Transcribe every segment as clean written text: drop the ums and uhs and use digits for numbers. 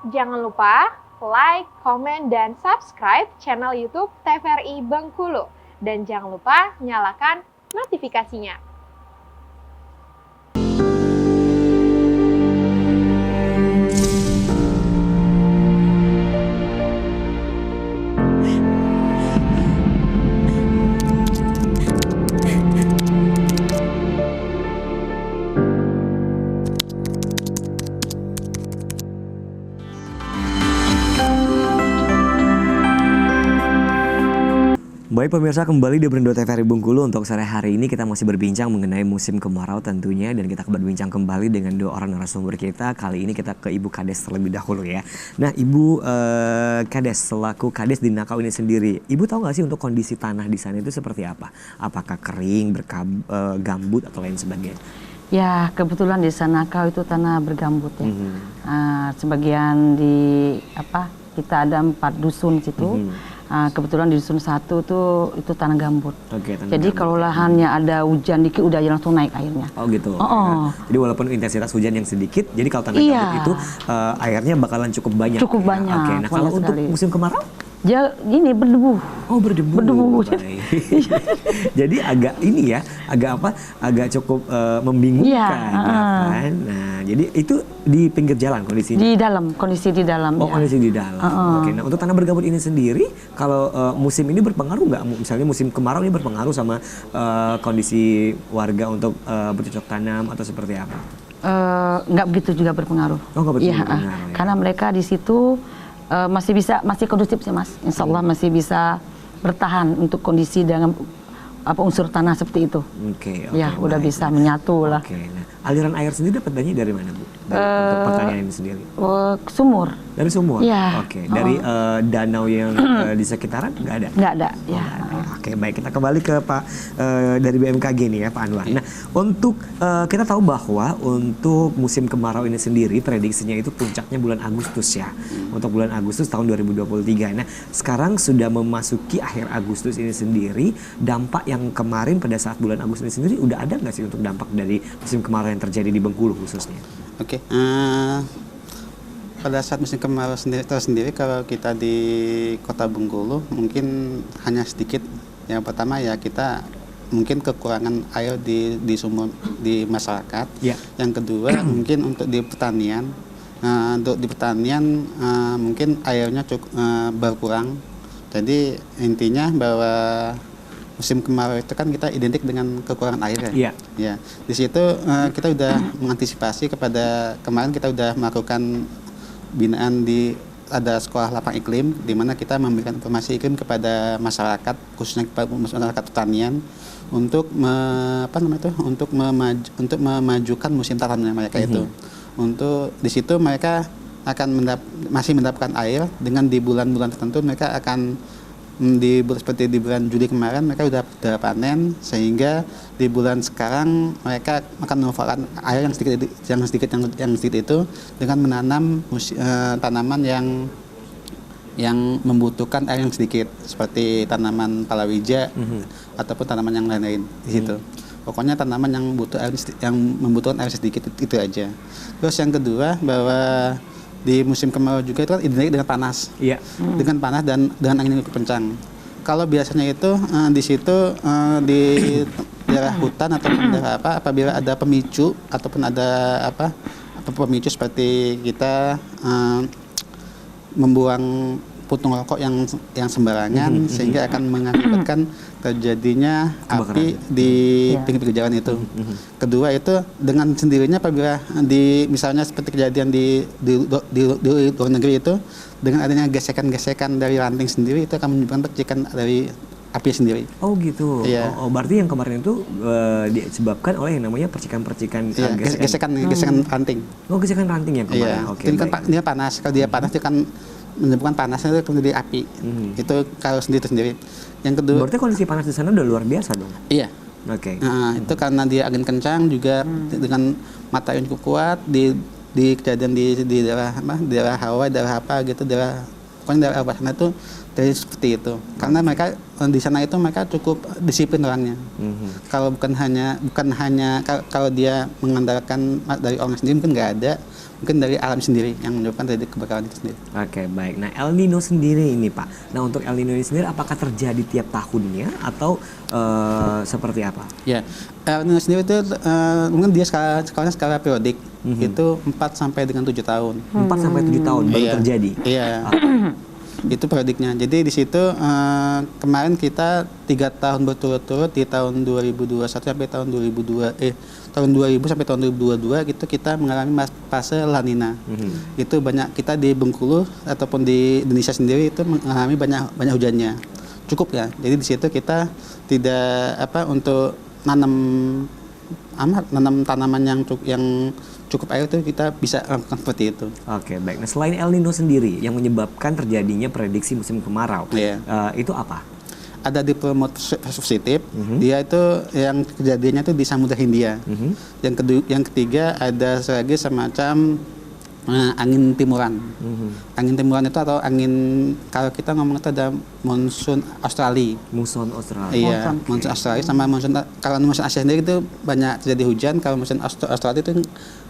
Jangan lupa like, komen, dan subscribe channel YouTube TVRI Bengkulu. Dan jangan lupa nyalakan notifikasinya. Baik pemirsa, kembali di Berindo TVRI Bengkulu. Untuk sore hari ini kita masih berbincang mengenai musim kemarau tentunya. Dan kita berbincang kembali dengan dua orang narasumber kita. Kali ini kita ke Ibu Kades terlebih dahulu ya. Nah Ibu Kades, selaku Kades di Nakau ini sendiri, Ibu tahu nggak sih untuk kondisi tanah di sana itu seperti apa? Apakah kering, bergambut atau lain sebagainya? Ya, kebetulan di sana Nakau itu tanah bergambut ya. Sebagian kita ada 4 dusun situ. Kebetulan di dusun 1 itu tanah gambut. Jadi kalau lahannya ada hujan dikit udah langsung naik airnya. Oh gitu. Jadi walaupun intensitas hujan yang sedikit, jadi kalau tanah gambut itu airnya bakalan cukup banyak. Cukup banyak. Nah kalau untuk musim kemarau? Dia ini berdebu. Oh berdebu. Jadi agak cukup membingungkan. Ya kan? Nah jadi itu di pinggir jalan kondisinya? Kondisi di dalam. Oh ya. Kondisi di dalam. Oke. Nah untuk tanah bergambut ini sendiri, kalau musim ini berpengaruh nggak? Misalnya musim kemarau ini berpengaruh sama kondisi warga untuk bercocok tanam atau seperti apa? Nggak begitu juga berpengaruh. Oh nggak begitu berpengaruh. Ya. Karena mereka di situ masih kondusif sih Mas. Insya Allah masih bisa bertahan untuk kondisi dengan unsur tanah seperti itu. Oke, udah bisa menyatu lah. Nah, aliran air sendiri dapatnya dari mana Bu? Untuk pertanian ini sendiri? Sumur. Dari sumur? Ya. Oke. Dari danau yang di sekitaran nggak ada? Nggak ada. Ya. Oke, baik, kita kembali ke Pak dari BMKG nih ya Pak Anwar. Nah untuk kita tahu bahwa untuk musim kemarau ini sendiri prediksinya itu puncaknya bulan Agustus ya. Untuk bulan Agustus tahun 2023. Nah sekarang sudah memasuki akhir Agustus ini sendiri, dampak yang kemarin pada saat bulan Agustus ini sendiri udah ada nggak sih untuk dampak dari musim kemarau yang terjadi di Bengkulu khususnya? Oke. Pada saat musim kemarau tersendiri kalau kita di Kota Bengkulu mungkin hanya sedikit. Yang pertama ya kita mungkin kekurangan air di sumur di masyarakat. Yeah. Yang kedua mungkin untuk di pertanian. Untuk di pertanian mungkin airnya cukup berkurang. Jadi intinya bahwa musim kemarau itu kan kita identik dengan kekurangan air ya. Ya. Di situ kita sudah mengantisipasi kemarin kita sudah melakukan binaan ada sekolah lapang iklim di mana kita memberikan informasi iklim kepada masyarakat khususnya kepada masyarakat pertanian untuk memajukan musim tanamnya mereka itu. Untuk di situ mereka akan masih mendapatkan air dengan di bulan-bulan tertentu mereka akan seperti di bulan Juli kemarin mereka sudah panen, sehingga di bulan sekarang mereka akan memanfaatkan air yang sedikit itu dengan menanam tanaman yang membutuhkan air yang sedikit seperti tanaman palawija ataupun tanaman yang lain-lain di situ. Pokoknya tanaman yang membutuhkan air sedikit itu aja. Terus yang kedua bahwa di musim kemarau juga itu kan identik dengan panas, dengan panas dan dengan angin yang cukup kencang. Kalau biasanya itu di situ di daerah hutan atau daerah apabila ada pemicu ataupun ada pemicu seperti kita membuang puntung rokok yang sembarangan sehingga akan mengakibatkan terjadinya api di pinggir jalan itu. Kedua itu dengan sendirinya apabila misalnya seperti kejadian di luar negeri itu dengan adanya gesekan-gesekan dari ranting sendiri itu akan menyebabkan percikan dari api sendiri. Oh gitu. Iya. Oh berarti yang kemarin itu disebabkan oleh yang namanya percikan-percikan gesekan ranting. Oh gesekan ranting yang kemarin. Iya. Oke. Dia panas. Kalau dia panas dia kan menyebabkan panasnya itu menjadi api. Itu kalau sendiri. Yang kedua. Berarti kondisi panas di sana udah luar biasa dong. Iya. Oke. Nah, itu karena dia angin kencang juga dengan matahari yang cukup kuat di kejadian di daerah Hawaii, daerah apa gitu, pokoknya daerah sana itu dari seperti itu. Karena mereka di sana itu mereka cukup disiplin orangnya. Kalau bukan hanya kalau dia mengandalkan dari orang sendiri mungkin nggak ada. mungkin dari alam sendiri yang menyebabkan terjadi kebakaran itu sendiri. Oke, baik. Nah, El Nino sendiri ini, Pak. Nah, untuk El Nino ini sendiri apakah terjadi tiap tahunnya atau seperti apa? Ya, El Nino sendiri itu mungkin dia skala periodik. Itu 4 sampai dengan 7 tahun. 4 sampai 7 tahun baru terjadi. Iya. Itu periodiknya. Jadi di situ kemarin kita 3 tahun berturut-turut di tahun 2021 sampai tahun 2000 sampai tahun 2022 gitu kita mengalami fase La Nina. Itu banyak kita di Bengkulu ataupun di Indonesia sendiri itu mengalami banyak hujannya. Cukup ya. Jadi di situ kita tidak untuk nanam tanaman yang cukup air itu kita bisa lakukan seperti itu. Oke, baik. Nah, selain El Nino sendiri yang menyebabkan terjadinya prediksi musim kemarau, itu apa? Ada diplomat positif, dia itu yang kejadiannya itu di Samudra Hindia. Yang ketiga ada lagi semacam angin timuran. Angin timuran itu atau angin, kalau kita ngomong itu ada monsun Australia. Muson Australia. Iya, monsun Australia sama monsun, kalau monsun Asia sendiri itu banyak terjadi hujan, kalau monsun Australia itu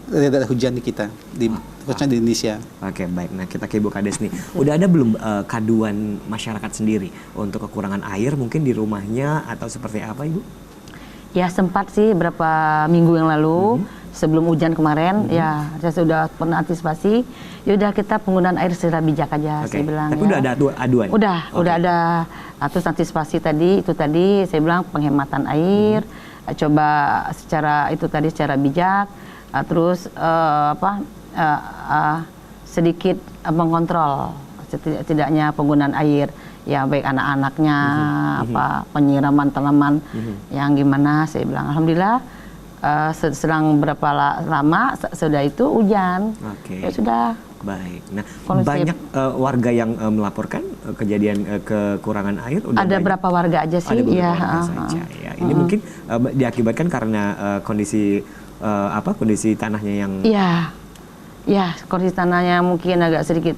tidak ada hujan di kita, khususnya di Indonesia. Oke, baik. Nah, kita ke Ibu Kades nih. Udah ada belum kaduan masyarakat sendiri untuk kekurangan air mungkin di rumahnya atau seperti apa, Ibu? Ya sempat sih berapa minggu yang lalu sebelum hujan kemarin ya saya sudah pernah antisipasi. Yaudah kita penggunaan air secara bijak aja saya bilang. Tapi ya. udah ada aduan? Udah ada. Terus antisipasi tadi saya bilang penghematan air, coba secara bijak, terus sedikit mengontrol setidaknya penggunaan air. Ya baik anak-anaknya, penyiraman tanaman yang gimana, saya bilang alhamdulillah selang berapa lama sudah itu hujan. Ya sudah. Baik. Nah, banyak warga yang melaporkan kejadian kekurangan air. Ada berapa warga aja sih? Ada beberapa warga saja. Ya. Ini mungkin diakibatkan karena kondisi tanahnya yang. Ya kondisi tanahnya mungkin agak sedikit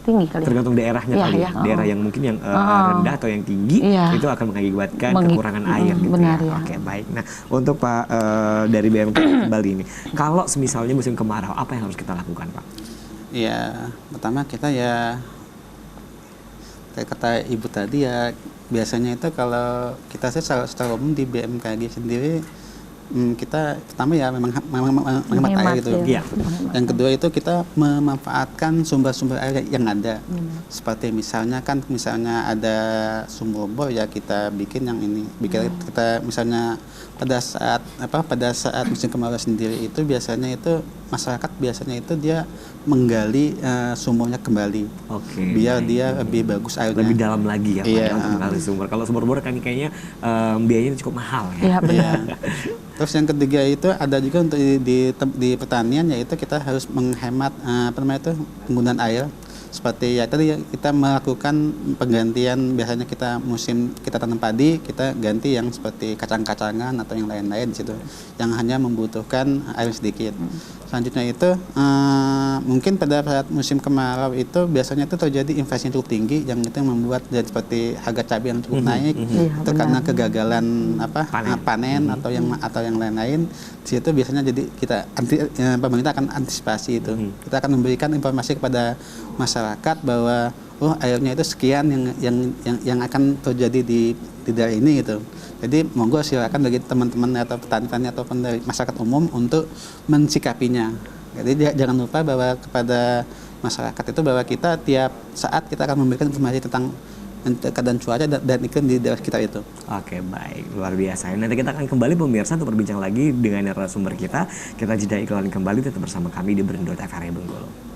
tinggi kali. Tergantung daerahnya kali. Daerah yang mungkin yang rendah atau yang tinggi itu akan mengakibatkan kekurangan air gitu. Benar, ya. Oke, baik. Nah, untuk Pak dari BMKG Bali ini, kalau semisalnya musim kemarau, apa yang harus kita lakukan, Pak? Ya, pertama kita ya kayak kata Ibu tadi ya, biasanya itu kalau kita secara umum di BMKG sendiri kita pertama ya memang menghemat air gitu. Ya. Yang kedua itu kita memanfaatkan sumber-sumber air yang ada. Seperti misalnya ada sumur bor ya kita bikin yang ini. Kita misalnya pada saat musim kemarau sendiri itu biasanya itu masyarakat itu dia menggali sumurnya kembali. Biar dia lebih bagus airnya. Lebih dalam lagi ya Pak, untuk menggali sumur. Kalau sumur bor kan kayaknya biayanya cukup mahal ya. Iya benar. Terus yang ketiga itu ada juga untuk di pertanian, yaitu kita harus menghemat penggunaan air. Seperti ya tadi kita melakukan penggantian, biasanya kita tanam padi, kita ganti yang seperti kacang-kacangan atau yang lain-lain di situ yang hanya membutuhkan air sedikit. Selanjutnya itu mungkin pada saat musim kemarau itu biasanya itu terjadi inflasi yang cukup tinggi yang itu membuat jadi seperti harga cabai yang cukup naik. Itu karena kegagalan panen atau yang lain-lain. Di situ biasanya jadi pemerintah akan antisipasi itu. Kita akan memberikan informasi kepada masyarakat bahwa airnya itu sekian yang akan terjadi di daerah ini gitu. Jadi monggo silakan bagi teman-teman atau petani-petani ataupun dari masyarakat umum untuk mensikapinya. Jadi jangan lupa bahwa kepada masyarakat itu bahwa kita tiap saat kita akan memberikan informasi tentang keadaan cuaca dan iklim di daerah kita itu. Oke, baik, luar biasa. Nanti kita akan kembali pemirsa untuk berbincang lagi dengan narasumber kita. Kita jeda iklan kembali, tetap bersama kami di Berendot TVRI Bengkulu.